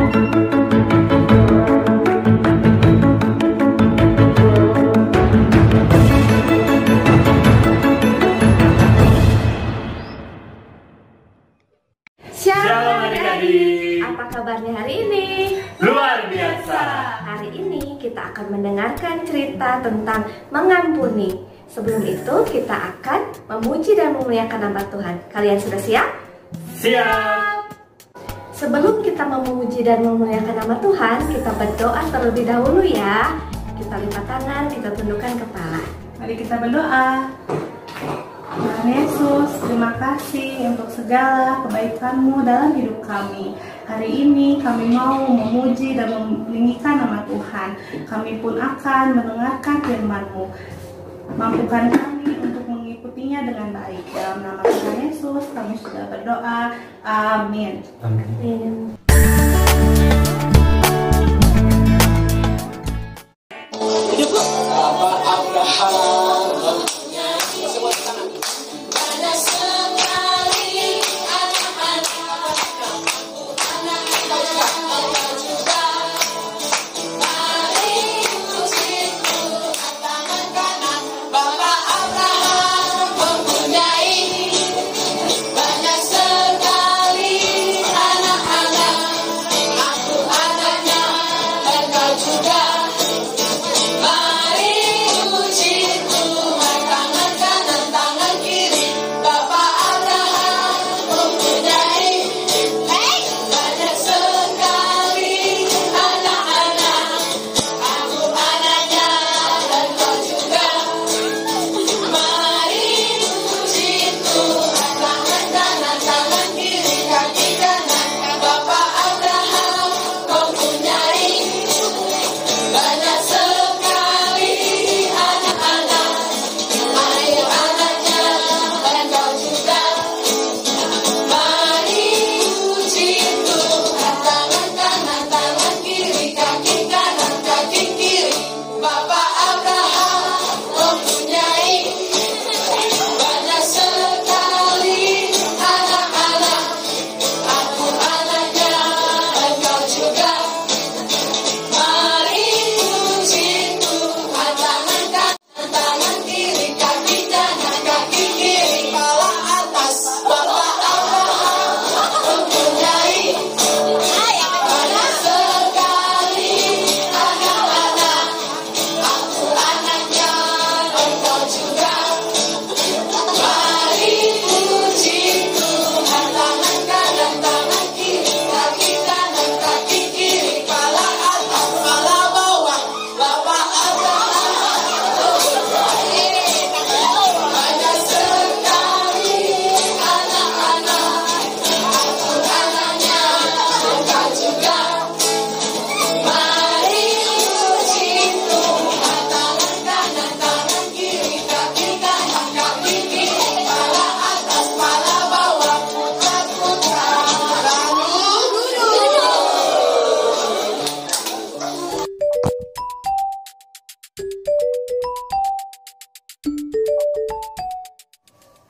Shalom adik-adik. Apa kabarnya hari ini? Luar biasa. Hari ini kita akan mendengarkan cerita tentang mengampuni. Sebelum itu kita akan memuji dan memuliakan nama Tuhan. Kalian sudah siap? Siap. Sebelum kita memuji dan memuliakan nama Tuhan, kita berdoa terlebih dahulu ya. Kita lipat tangan, kita tundukkan kepala. Mari kita berdoa. Tuhan Yesus, terima kasih untuk segala kebaikan-Mu dalam hidup kami. Hari ini kami mau memuji dan meninggikan nama Tuhan. Kami pun akan mendengarkan firman-Mu. Mampukan kami untuk mengikutinya dengan baik. Dalam nama Tuhan Yesus kami sudah berdoa. Amin. Amin.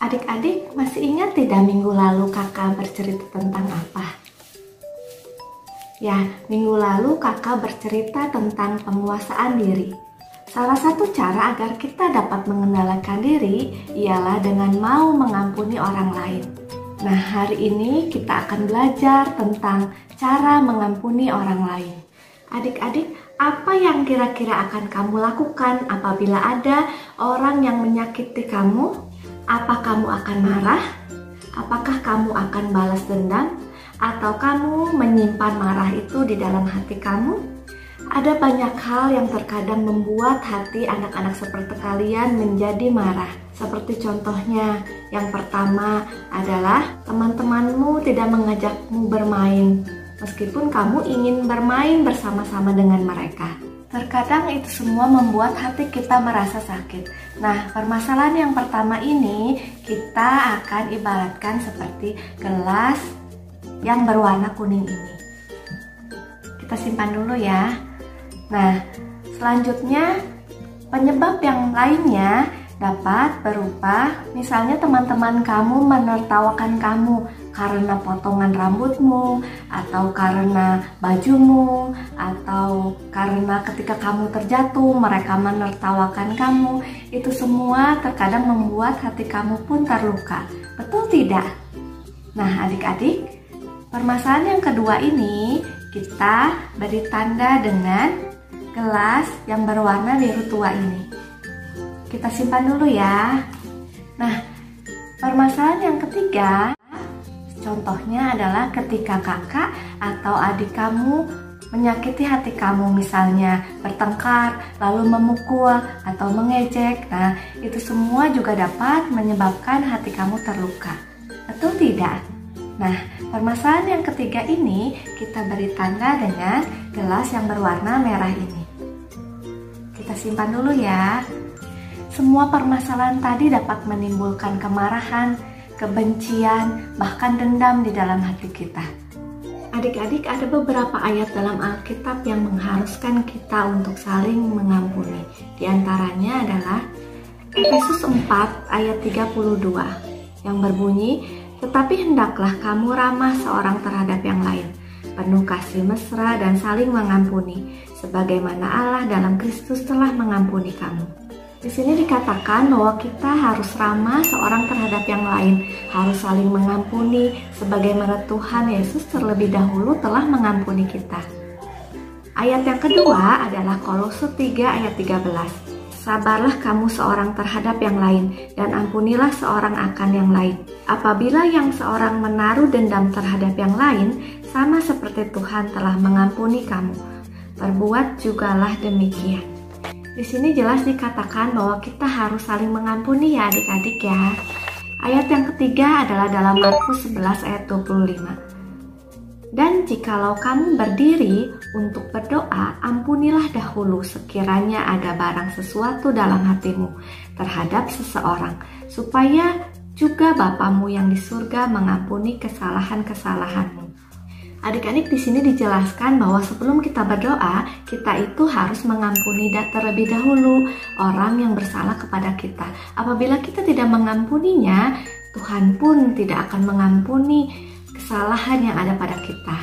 Adik-adik masih ingat tidak minggu lalu kakak bercerita tentang apa? Ya, minggu lalu kakak bercerita tentang penguasaan diri. Salah satu cara agar kita dapat mengendalikan diri ialah dengan mau mengampuni orang lain. Nah, hari ini kita akan belajar tentang cara mengampuni orang lain. Adik-adik, apa yang kira-kira akan kamu lakukan apabila ada orang yang menyakiti kamu? Apa kamu akan marah? Apakah kamu akan balas dendam? Atau kamu menyimpan marah itu di dalam hati kamu? Ada banyak hal yang terkadang membuat hati anak-anak seperti kalian menjadi marah. Seperti contohnya, yang pertama adalah teman-temanmu tidak mengajakmu bermain, meskipun kamu ingin bermain bersama-sama dengan mereka. Terkadang itu semua membuat hati kita merasa sakit. Nah, permasalahan yang pertama ini kita akan ibaratkan seperti gelas yang berwarna kuning ini. Kita simpan dulu ya. Nah, selanjutnya penyebab yang lainnya dapat berupa misalnya teman-teman kamu menertawakan kamu karena potongan rambutmu, atau karena bajumu, atau karena ketika kamu terjatuh mereka menertawakan kamu. Itu semua terkadang membuat hati kamu pun terluka. Betul tidak? Nah adik-adik, permasalahan yang kedua ini kita beri tanda dengan gelas yang berwarna biru tua ini. Kita simpan dulu ya. Nah, permasalahan yang ketiga, contohnya adalah ketika kakak atau adik kamu menyakiti hati kamu, misalnya bertengkar, lalu memukul atau mengejek. Nah, itu semua juga dapat menyebabkan hati kamu terluka. Betul tidak? Nah, permasalahan yang ketiga ini kita beri tanda dengan gelas yang berwarna merah ini. Kita simpan dulu ya. Semua permasalahan tadi dapat menimbulkan kemarahan, kebencian, bahkan dendam di dalam hati kita. Adik-adik, ada beberapa ayat dalam Alkitab yang mengharuskan kita untuk saling mengampuni. Di antaranya adalah Efesus 4 ayat 32 yang berbunyi, "Tetapi hendaklah kamu ramah seorang terhadap yang lain, penuh kasih mesra dan saling mengampuni, sebagaimana Allah dalam Kristus telah mengampuni kamu." Di sini dikatakan bahwa kita harus ramah seorang terhadap yang lain, harus saling mengampuni, sebagaimana Tuhan Yesus terlebih dahulu telah mengampuni kita. Ayat yang kedua adalah Kolose 3 ayat 13. "Sabarlah kamu seorang terhadap yang lain, dan ampunilah seorang akan yang lain. Apabila yang seorang menaruh dendam terhadap yang lain, sama seperti Tuhan telah mengampuni kamu. Perbuat jugalah demikian." Di sini jelas dikatakan bahwa kita harus saling mengampuni ya adik-adik ya. Ayat yang ketiga adalah dalam Markus 11 ayat 25. "Dan jikalau kamu berdiri untuk berdoa, ampunilah dahulu sekiranya ada barang sesuatu dalam hatimu terhadap seseorang, supaya juga Bapamu yang di surga mengampuni kesalahan-kesalahanmu." Adik-adik, di sini dijelaskan bahwa sebelum kita berdoa, kita itu harus mengampuni terlebih dahulu orang yang bersalah kepada kita. Apabila kita tidak mengampuninya, Tuhan pun tidak akan mengampuni kesalahan yang ada pada kita.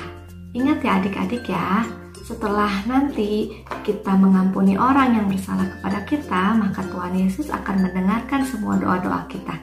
Ingat ya adik-adik ya, setelah nanti kita mengampuni orang yang bersalah kepada kita, maka Tuhan Yesus akan mendengarkan semua doa-doa kita.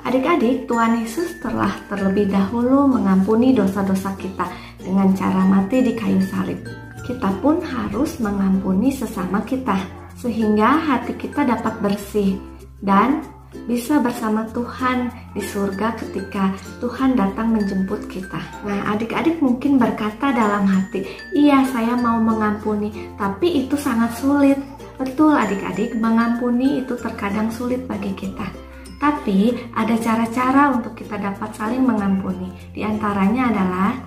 Adik-adik, Tuhan Yesus telah terlebih dahulu mengampuni dosa-dosa kita dengan cara mati di kayu salib. Kita pun harus mengampuni sesama kita, sehingga hati kita dapat bersih dan bisa bersama Tuhan di surga ketika Tuhan datang menjemput kita. Nah, adik-adik mungkin berkata dalam hati, "Iya, saya mau mengampuni," tapi itu sangat sulit. Betul adik-adik, mengampuni itu terkadang sulit bagi kita. Tapi ada cara-cara untuk kita dapat saling mengampuni. Di antaranya adalah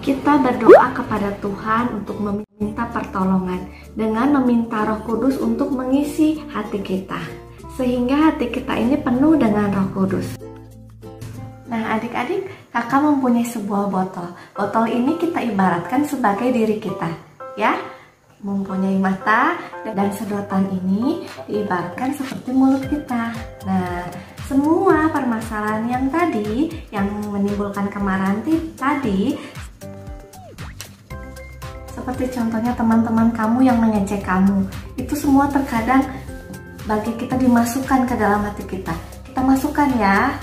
kita berdoa kepada Tuhan untuk meminta pertolongan dengan meminta Roh Kudus untuk mengisi hati kita, sehingga hati kita ini penuh dengan Roh Kudus. Nah adik-adik, kakak mempunyai sebuah botol. Botol ini kita ibaratkan sebagai diri kita, ya. Mempunyai mata dan sedotan ini diibaratkan seperti mulut kita. Nah, semua permasalahan yang tadi yang menimbulkan kemarahan tadi, seperti contohnya teman-teman kamu yang mengejek kamu, itu semua terkadang bagi kita dimasukkan ke dalam hati kita. Kita masukkan ya.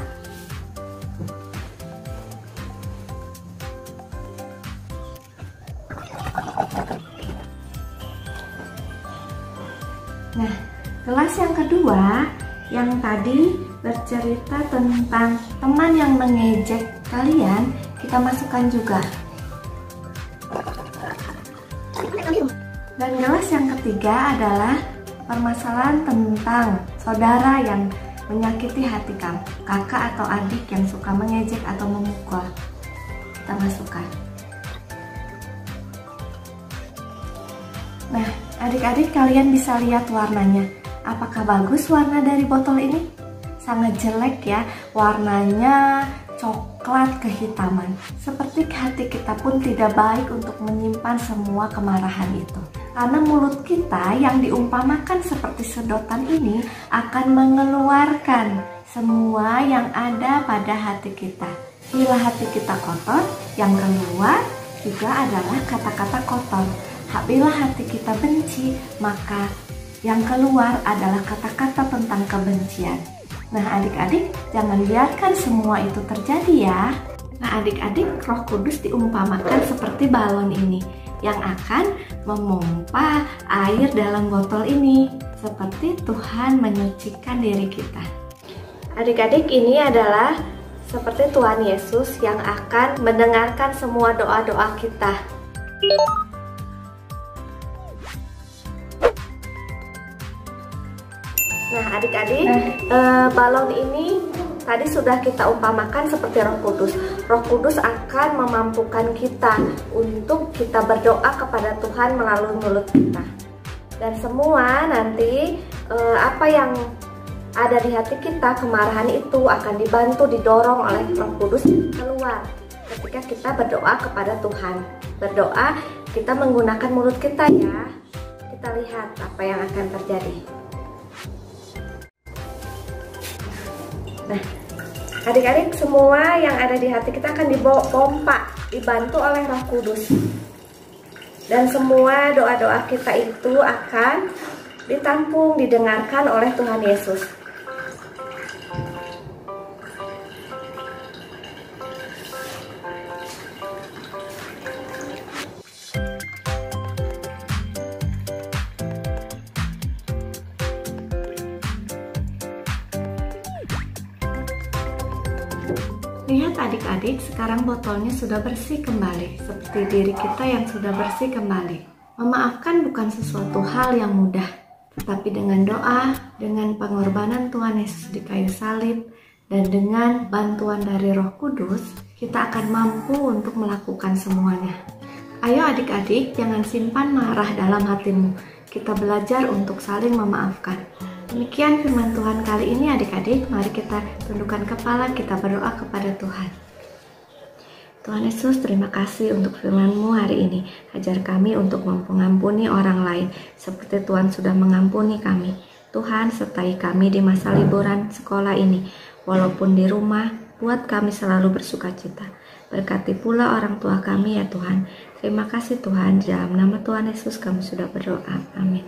Nah, kelas yang kedua yang tadi bercerita tentang teman yang mengejek kalian, kita masukkan juga. Dan kelas yang ketiga adalah permasalahan tentang saudara yang menyakiti hati kamu, kakak atau adik yang suka mengejek atau memukul. Kita masukkan. Nah, adik-adik kalian bisa lihat warnanya. Apakah bagus warna dari botol ini? Sangat jelek ya, warnanya coklat kehitaman. Seperti hati kita pun tidak baik untuk menyimpan semua kemarahan itu. Karena mulut kita yang diumpamakan seperti sedotan ini akan mengeluarkan semua yang ada pada hati kita. Bila hati kita kotor, yang keluar juga adalah kata-kata kotor. Bila hati kita benci, maka yang keluar adalah kata-kata tentang kebencian. Nah adik-adik, jangan biarkan semua itu terjadi ya. Nah adik-adik, Roh Kudus diumpamakan seperti balon ini yang akan memompa air dalam botol ini, seperti Tuhan menyucikan diri kita. Adik-adik, ini adalah seperti Tuhan Yesus yang akan mendengarkan semua doa-doa kita. Nah adik-adik, balon ini tadi sudah kita umpamakan seperti Roh Kudus. Roh Kudus akan memampukan kita untuk kita berdoa kepada Tuhan melalui mulut kita. Dan semua nanti apa yang ada di hati kita, kemarahan itu akan dibantu, didorong oleh Roh Kudus keluar ketika kita berdoa kepada Tuhan. Berdoa, kita menggunakan mulut kita ya. Kita lihat apa yang akan terjadi. Nah, adik-adik, semua yang ada di hati kita akan dipompa, dibantu oleh Roh Kudus. Dan semua doa-doa kita itu akan ditampung, didengarkan oleh Tuhan Yesus. Lihat adik-adik, sekarang botolnya sudah bersih kembali, seperti diri kita yang sudah bersih kembali. Memaafkan bukan sesuatu hal yang mudah, tetapi dengan doa, dengan pengorbanan Tuhan Yesus di kayu salib, dan dengan bantuan dari Roh Kudus, kita akan mampu untuk melakukan semuanya. Ayo adik-adik, jangan simpan marah dalam hatimu. Kita belajar untuk saling memaafkan. Demikian firman Tuhan kali ini adik-adik, mari kita tundukkan kepala, kita berdoa kepada Tuhan. Tuhan Yesus, terima kasih untuk firman-Mu hari ini. Ajar kami untuk mengampuni orang lain, seperti Tuhan sudah mengampuni kami. Tuhan, sertai kami di masa liburan sekolah ini, walaupun di rumah, buat kami selalu bersukacita. Berkati pula orang tua kami ya Tuhan. Terima kasih Tuhan, dalam nama Tuhan Yesus kami sudah berdoa. Amin.